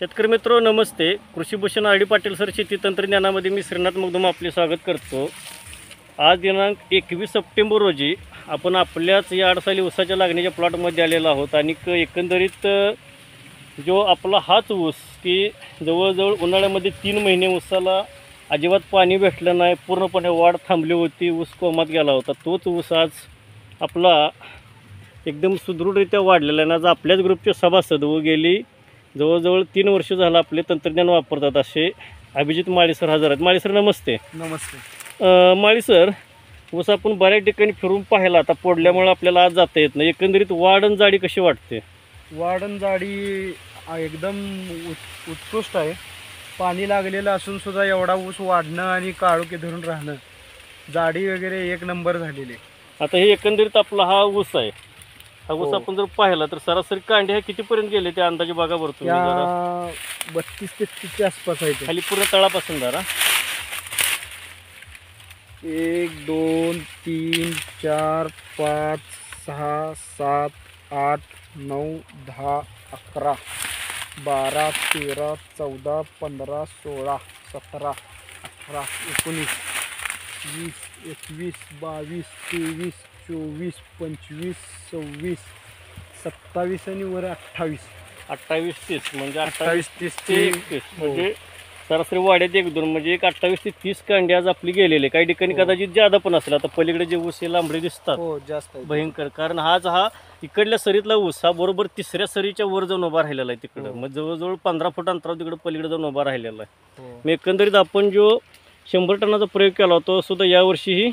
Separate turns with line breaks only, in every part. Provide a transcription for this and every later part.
शेतकरी मित्रो नमस्ते. कृषीभूषण R D Patil sir शेती तंत्रज्ञानामध्ये मी श्रीनाथ मगदुम आपले स्वागत करतो. आज दिनांक 21 सप्टेंबर रोजी आपण आपल्याच या अडसाली ऊसाच्या लागणीच्या प्लॉटमध्ये आलेलो आहोत आणि एकंदरीत जो आपला हाच ऊस की जवळजवळ उन्हाळ्यामध्ये 3 महिने ऊसाला अजिबात पाणी भेटलं नाही, पूर्णपणे वाढ थांबली होती, ऊस कोमात गेला होता, तोच ऊस आज आपला एकदम सुदृढरित्या वाढलेला आहे. आज आपल्याच ग्रुपचे सभासद व गेली जवळजवळ 3 वर्ष झालं आपले तंत्रज्ञान वापरतात असे अभिजित माळी सर हजर आहेत. माळी सर नमस्ते.
नमस्ते.
माळी सर, ऊस आपण बऱ्याच ठिकाणी फिरून पाहिला, आता पोडल्यामुळे आपल्याला आज जाता येत नाही. एकंदरीत वाढ आणि जाडी कशी वाटते?
वाढण जाडी एकदम उत्कृष्ट आहे. पाणी लागलेलं असून सुद्धा एवढा ऊस वाढणं आणि काळोखी धरून राहणं, जाडी वगैरे एक नंबर झालेली.
आता हे एकंदरीत आपला हा ऊस आहे. हा ऊस आपण जर पाहिला तर सरासरी कांडे ह्या कितीपर्यंत गेले ते अंदाजे बघा बरं तुम्ही जरा.
32 ते 33 आसपास आहे.
खाली पूर्ण तळापासून जरा
1 2 3 4 5 6 7 8 9 10 11 12 13 14 15 16 17 18 19 20 21 22 23 24 25 26 27 आणि वर 28
30 म्हणजे
28 30
ते 31 म्हणजे सरासरी वाड्यात 1-2 म्हणजे एक 28 ते 30 कांडी आज आपली गेलेले. काही ठिकाणी कदाचित जादा पण असेल. आता पलीकडे जे ऊस हे लांबडे दिसतात
जास्त
भयंकर, कारण हा इकडल्या सरीतला ऊस हा बरोबर 3ऱ्या सरीच्या वर जाऊन उभा राहिलेला आहे तिकडं. मग जवळजवळ 15 फूट अंतरावर तिकडे पलीकडे जाऊन उभा राहिलेला आहे. मग एकंदरीत आपण जो 100 टनाचा प्रयोग केला तो सुद्धा यावर्षीही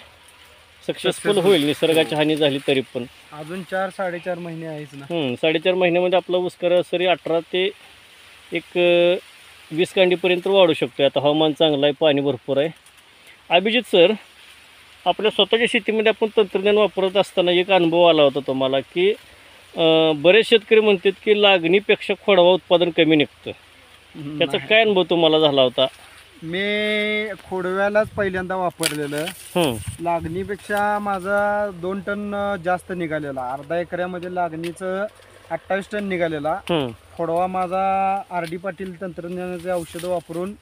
सक्सेसफुल होईल. निसर्गाची हानी झाली तरी पण
अजून 4-4.5 महिने आहेच ना.
4.5 महिन्यामध्ये आपला ऊस सरासरी 18 ते 20 कांडीपर्यंत वाढू शकतो. आता हवामान चांगलं आहे, पाणी भरपूर आहे. अभिजित सर, आपल्या स्वतःच्या शेतीमध्ये आपण तंत्रज्ञान वापरत असताना एक अनुभव आला होता तुम्हाला की बरेच शेतकरी म्हणतात की लागणीपेक्षा खोडवा उत्पादन कमी निघतं. त्याचा काय अनुभव तुम्हाला झाला होता?
मी खोडव्यालाच पहिल्यांदा वापरलेलं. लागणीपेक्षा माझा 2 टन जास्त निघालेला. अर्धा एकरामध्ये लागणीचं 28 टन निघालेला. खोडवा माझा आर डी पाटील तंत्रज्ञानाचे औषधं वापरून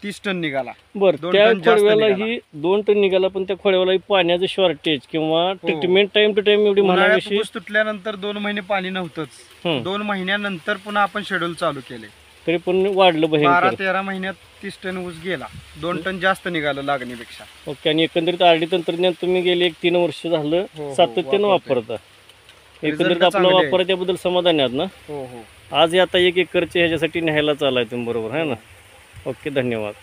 30 टन निघाला.
बरं, त्या खोडव्यालाही 2 टन निघाला, पण त्या खोडव्यालाही पाण्याचं शॉर्टेज किंवा ट्रीटमेंट टाइम टू टाइम एवढी म्हणावी.
ऊस तुटल्यानंतर 2 महिने पाणी नव्हतंच. 2 महिन्यानंतर पुन्हा आपण शेड्यूल चालू केले तरी
पण वाढलं.
12-13 महिन्यात 30 टन ऊस गेला. 2 टन जास्त निघालं लागणीपेक्षा.
ओके. आणि एकंदरीत आर डी तंत्रज्ञान तुम्ही गेले 1-3 वर्ष झालं सातत्यानं वापरता. एकंदरीत आपला वापर त्याबद्दल समाधानी आहात ना?
हो.
आज आता 1 एकरचे ह्याच्यासाठी न्यायला चालाय तुम्ही, बरोबर आहे ना? ओके, धन्यवाद.